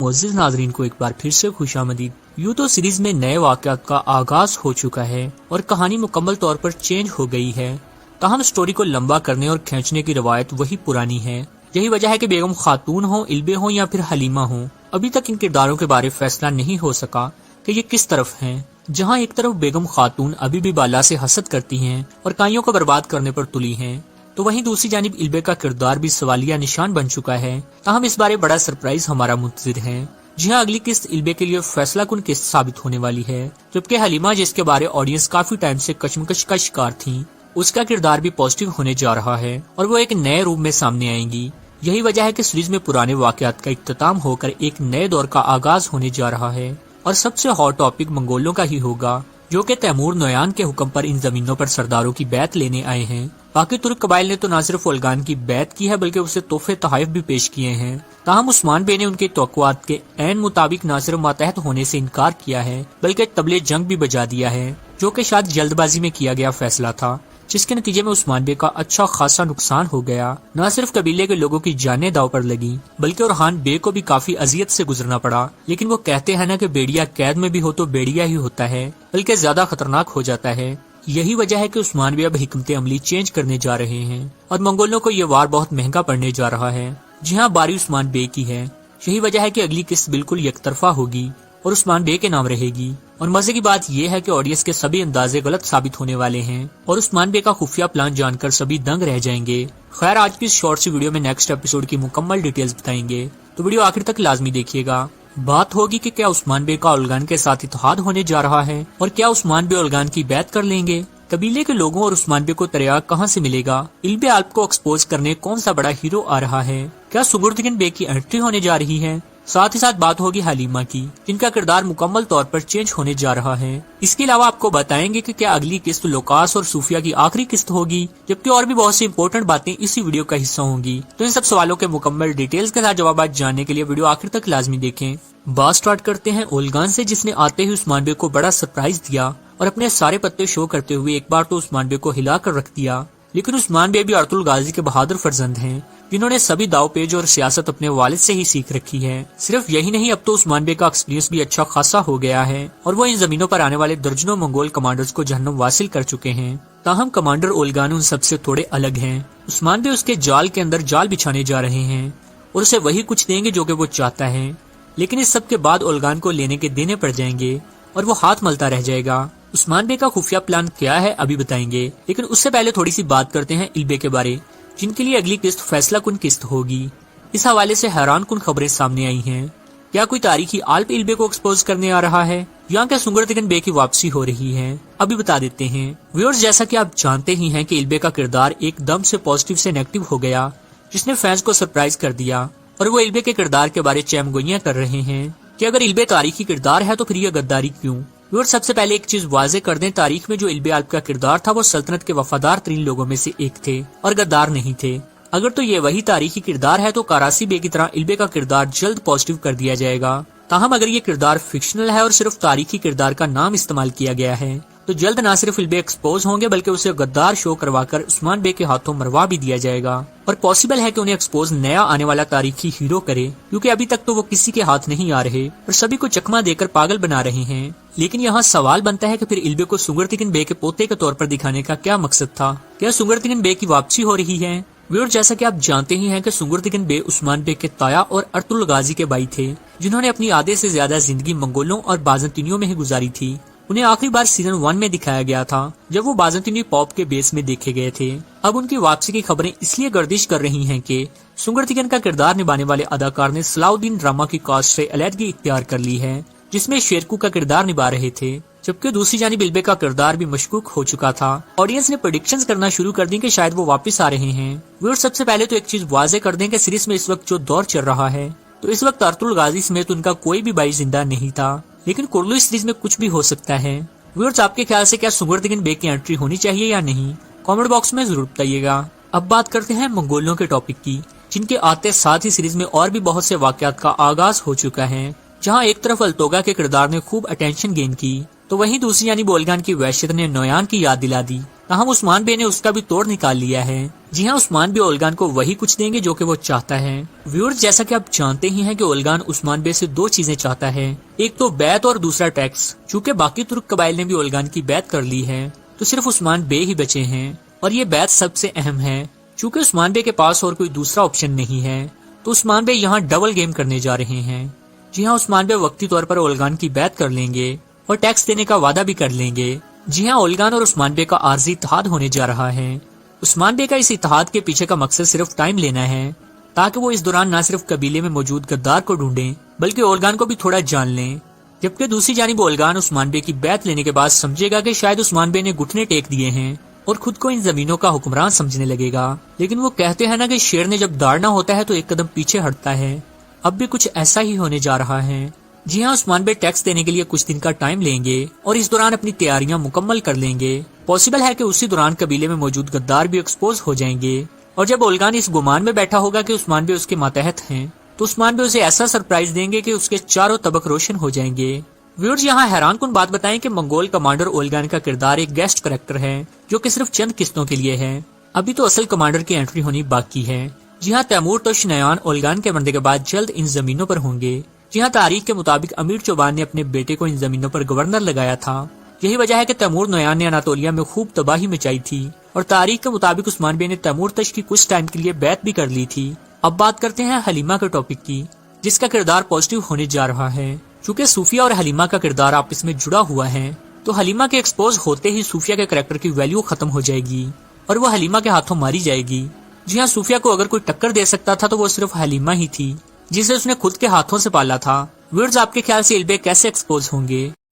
मुअज़्ज़िज़ नाज़रीन को एक बार फिर से खुशामदीद। यूं तो सीरीज में नए वाक़यात का आगाज हो चुका है और कहानी मुकम्मल तौर पर चेंज हो गई है, ताहम स्टोरी को लंबा करने और खींचने की रवायत वही पुरानी है। यही वजह है कि बेगम खातून हो, इल्बे हो या फिर हलीमा हो, अभी तक इन किरदारों के बारे फैसला नहीं हो सका कि ये किस तरफ हैं। जहां एक तरफ बेगम खातून अभी भी बाला से हसद करती हैं और काइयों को बर्बाद करने पर तुली हैं, तो वहीं दूसरी जानिब इल्बे का किरदार भी सवालिया निशान बन चुका है। ताहम इस बारे बड़ा सरप्राइज हमारा मुंतज़िर है। जी हाँ, अगली किस्त इल्बे के लिए फैसला कुन किस्त साबित होने वाली है, जबकि हलीमा, जिसके बारे ऑडियंस काफी टाइम से कशमकश का शिकार थी, उसका किरदार भी पॉजिटिव होने जा रहा है और वो एक नए रूप में सामने आएंगी। यही वजह है कि सीरीज में पुराने वाकयात का इख्तिताम होकर एक नए दौर का आगाज होने जा रहा है और सबसे हॉट टॉपिक मंगोलों का ही होगा, जो कि तैमूर नोयान के हुक्म पर इन जमीनों पर सरदारों की बैत लेने आए हैं। बाकी तुर्क कबाइल ने तो न सिर्फ ओल्गान की बैत की है बल्कि उसे तोहफे तोहफ भी पेश किए हैं। ताहम उस्मान बे ने उनके तवक्कुआत के ऐन मुताबिक न सिर्फ मातहत होने से इनकार किया है बल्कि तबले जंग भी बजा दिया है, जो कि शायद जल्दबाजी में किया गया फैसला था, जिसके नतीजे में उस्मान बे का अच्छा खासा नुकसान हो गया। न सिर्फ कबीले के लोगों की जानें दाव पर लगी बल्कि ओरहान बे को भी काफी अजियत से गुजरना पड़ा। लेकिन वो कहते हैं ना कि बेड़िया कैद में भी हो तो बेड़िया ही होता है, बल्कि ज्यादा खतरनाक हो जाता है। यही वजह है कि उस्मान बे अब हिकमत अमली चेंज करने जा रहे हैं और मंगोलों को ये वार बहुत महंगा पड़ने जा रहा है। जी हाँ, बारी उस्मान बे की है। यही वजह है कि अगली किस्त बिल्कुल यकतरफा होगी और उस्मान बे के नाम रहेगी। और मजे की बात यह है कि ऑडियंस के सभी अंदाजे गलत साबित होने वाले हैं और उस्मान बे का खुफिया प्लान जानकर सभी दंग रह जाएंगे। खैर, आज की इस शॉर्ट सी वीडियो में नेक्स्ट एपिसोड की मुकम्मल डिटेल्स बताएंगे, तो वीडियो आखिर तक लाजमी देखिएगा। बात होगी कि क्या उस्मान बे का ओल्गान के साथ इत्तेहाद होने जा रहा है और क्या उस्मान बे ओल्गान की बैत कर लेंगे। कबीले के लोगों और उस्मान बे को तरियाक कहां से मिलेगा। इल्बे आल्प को एक्सपोज करने कौन सा बड़ा हीरो आ रहा है। क्या सुगुर्दगिन बे की एंट्री होने जा रही है। साथ ही साथ बात होगी हलीमा की, जिनका किरदार मुकम्मल तौर पर चेंज होने जा रहा है। इसके अलावा आपको बताएंगे कि क्या अगली किस्त लोकास और सूफिया की आखिरी किस्त होगी, जबकि और भी बहुत सी इंपॉर्टेंट बातें इसी वीडियो का हिस्सा होंगी। तो इन सब सवालों के मुकम्मल डिटेल्स के साथ जवाब जानने के लिए वीडियो आखिर तक लाजमी देखें। बात स्टार्ट करते हैं ओल्गान से, जिसने आते ही उस्मान बे को बड़ा सरप्राइज दिया और अपने सारे पत्ते शो करते हुए एक बार तो उस्मान बे को हिला कर रख दिया। लेकिन उस्मान बे भी अर्तुल गाजी के बहादुर फर्जंद हैं, जिन्होंने सभी दाव पेज और सियासत अपने वालिद से ही सीख रखी है। सिर्फ यही नहीं, अब तो उस्मान बे का एक्सपीरियंस भी अच्छा खासा हो गया है और वो इन जमीनों पर आने वाले दर्जनों मंगोल कमांडर्स को जहन्नम वासिल कर चुके हैं। ताहम कमांडर ओल्गान उन सबसे थोड़े अलग हैं। उस्मान बे उसके जाल के अंदर जाल बिछाने जा रहे हैं और उसे वही कुछ देंगे जो कि वो चाहता है। लेकिन इस सब के बाद ओल्गान को लेने के देने पड़ जाएंगे और वो हाथ मलता रह जाएगा। उस्मान बे का खुफिया प्लान क्या है अभी बताएंगे, लेकिन उससे पहले थोड़ी सी बात करते हैं इल्बे के बारे, जिनके लिए अगली किस्त फैसला कुन किस्त होगी। इस हवाले से हैरान कुन खबरें सामने आई हैं। क्या कोई तारीखी आल्प इल्बे को एक्सपोज करने आ रहा है या क्या सुगुर्दगिन बे की वापसी हो रही है, अभी बता देते हैं। व्यूअर्स, जैसा कि आप जानते ही हैं कि इल्बे का किरदार एकदम से पॉजिटिव से नेगेटिव हो गया, जिसने फैंस को सरप्राइज कर दिया और वो इल्बे के किरदार के बारे चैमगोइयां कर रहे हैं कि अगर इल्बे तारीखी किरदार है तो फिर ये गद्दारी क्यों। और सबसे पहले एक चीज वाजे कर दें, तारीख में जो इल्बे आल्प का किरदार था वो सल्तनत के वफादार तरीन लोगों में से एक थे और गद्दार नहीं थे। अगर तो ये वही तारीखी किरदार है तो कारासी बे की तरह इल्बे का किरदार जल्द पॉजिटिव कर दिया जाएगा। ताहम अगर ये किरदार फिक्शनल है और सिर्फ तारीखी किरदार का नाम इस्तेमाल किया गया है तो जल्द न सिर्फ इल्बे एक्सपोज होंगे बल्कि उसे गद्दार शो करवाकर उस्मान बे के हाथों मरवा भी दिया जाएगा। और पॉसिबल है कि उन्हें एक्सपोज नया आने वाला तारीखी हीरो करे, क्योंकि अभी तक तो वो किसी के हाथ नहीं आ रहे और सभी को चकमा देकर पागल बना रहे हैं। लेकिन यहाँ सवाल बनता है कि फिर इल्बे को सुगुर्दगिन बे के पोते के तौर पर दिखाने का क्या मकसद था। क्या सुगुर्दगिन बे की वापसी हो रही है। व्यूअर, जैसा कि आप जानते ही हैं कि सुगुर्दगिन बे उस्मान बे के ताया और अर्तुल गाजी के भाई थे, जिन्होंने अपनी आधे से ज्यादा जिंदगी मंगोलों और बाज़ंतीनियों में ही गुजारी थी। उन्हें आखिरी बार सीजन 1 में दिखाया गया था जब वो बाज़ंतीनी पॉप के बेस में देखे गए थे। अब उनकी वापसी की खबरें इसलिए गर्दिश कर रही हैं कि सुगुर्दगिन का किरदार निभाने वाले अदाकार ने सलाउद्दीन ड्रामा की कास्ट से अलहदगी इख्तियार कर ली है, जिसमें शेरकू का किरदार निभा रहे थे, जबकि दूसरी जानिब इल्बे का किरदार भी मशकूक हो चुका था। ऑडियंस ने प्रेडिक्शंस करना शुरू कर दी कि शायद वो वापस आ रहे हैं। व्यूअर, सबसे पहले तो एक चीज वाजे कर दें कि सीरीज में इस वक्त जो दौर चल रहा है तो इस वक्त अर्तुल गाजी समेत उनका कोई भी भाई जिंदा नहीं था, लेकिन कुर्लू सीरीज में कुछ भी हो सकता है। व्यूअर्स, आपके ख्याल से क्या सुगुर्दगिन बे की एंट्री होनी चाहिए या नहीं, कमेंट बॉक्स में जरूर बताइएगा। अब बात करते हैं मंगोलों के टॉपिक की, जिनके आते साथ ही सीरीज में और भी बहुत से वाकयात का आगाज हो चुका है। जहां एक तरफ अल्तोगा के किरदार ने खूब अटेंशन गेन की तो वहीं दूसरी यानी ओल्गान की वहशत ने नोयान की याद दिला दी تاہم عثمان بے نے اس کا بھی توڑ نکال لیا ہے۔ جی ہاں، عثمان بے اولگان کو وہی کچھ دیں گے جو کہ وہ چاہتا ہے۔ ویورز، جیسا کہ آپ جانتے ہی ہیں کہ اولگان عثمان بے سے دو چیزیں چاہتا ہے، ایک تو بیعت اور دوسرا ٹیکس۔ چونکہ باقی ترک قبائل نے بھی اولگان کی بیعت کر لی ہے تو صرف عثمان بے ہی بچے ہیں، اور یہ بیعت سب سے اہم ہے۔ چونکہ عثمان بے کے پاس اور کوئی دوسرا آپشن نہیں ہے تو عثمان بے یہاں ڈبل گیم کرنے جا رہے ہیں۔ جی ہاں، عثمان بے وقتی طور پر اولگان کی بیعت کر لیں گے اور ٹیکس دینے کا وعدہ بھی کر لیں گے۔ جی ہاں، اولگان اور عثمان بے کا عارضی اتحاد ہونے جا رہا ہے۔ عثمان بے کا اس اتحاد کے پیچھے کا مقصد صرف ٹائم لینا ہے تاکہ وہ اس دوران نہ صرف قبیلے میں موجود غدار کو ڈھونڈیں بلکہ اولگان کو بھی تھوڑا جان لیں۔ جبکہ دوسری جانب اولگان عثمان بے کی بیعت لینے کے بعد سمجھے گا کہ شاید عثمان بے نے گھٹنے ٹیک دیے ہیں اور خود کو ان زمینوں کا حکمران سمجھنے لگے گا۔ لیکن وہ کہتے ہیں نا کہ شیر نے جب داڑنا ہوتا ہے تو ایک قدم پیچھے ہٹتا ہے، اب بھی کچھ ایسا ہی ہونے جا رہا ہے۔ جی ہاں، عثمان بے ٹیکس دینے کے لیے کچھ دن کا ٹائم لیں گے اور اس دوران اپنی تیاریاں مکمل کر لیں گے۔ پاسبل ہے کہ اسی دوران قبیلے میں موجود غدار بھی ایکسپوز ہو جائیں گے، اور جب اولگان اس گمان میں بیٹھا ہوگا کہ عثمان بے اس کے ماتحت ہیں تو عثمان بے اسے ایسا سرپرائز دیں گے کہ اس کے چاروں طبق روشن ہو جائیں گے۔ ویورز، یہاں حیران کن بات بتائیں کہ منگول کمانڈر اولگان کا کردار ایک گیسٹ کریکٹر ہے جو کہ صرف چند قسطوں کے لیے ہے، ابھی تو اصل کمانڈر کی انٹری ہونی باقی ہے۔ جی ہاں، تیمور توشنیان اولگان کے مرنے کے بعد جلد ان زمینوں پر ہوں گے۔ جی ہاں، تاریخ کے مطابق امیر چوبان نے اپنے بیٹے کو ان زمینوں پر گورنر لگایا تھا۔ یہی وجہ ہے کہ تیمور نویان نے اناتولیا میں خوب تباہی مچائی تھی، اور تاریخ کے مطابق عثمان بے نے تیمور تش کی کچھ ٹائم کے لیے بیعت بھی کر لی تھی۔ اب بات کرتے ہیں حلیمہ کے ٹاپک کی، جس کا کردار پازیٹیو ہونے جا رہا ہے۔ چونکہ صوفیہ اور حلیمہ کا کردار آپس میں جڑا ہوا ہے تو حلیمہ کے ایکسپوز ہوتے ہی صوفیہ کے کریکٹر کی ویلیو ختم ہو جائے گی اور وہ حلیمہ کے ہاتھوں ماری جائے گی۔ جی ہاں، صوفیہ کو اگر کوئی ٹکر دے سکتا تھا تو وہ صرف حلیمہ ہی تھی، جسے اس نے خود کے ہاتھوں سے پالا تھا۔ ویورز، آپ کے خیال سے البے کیسے ایکسپوز ہوں گے؟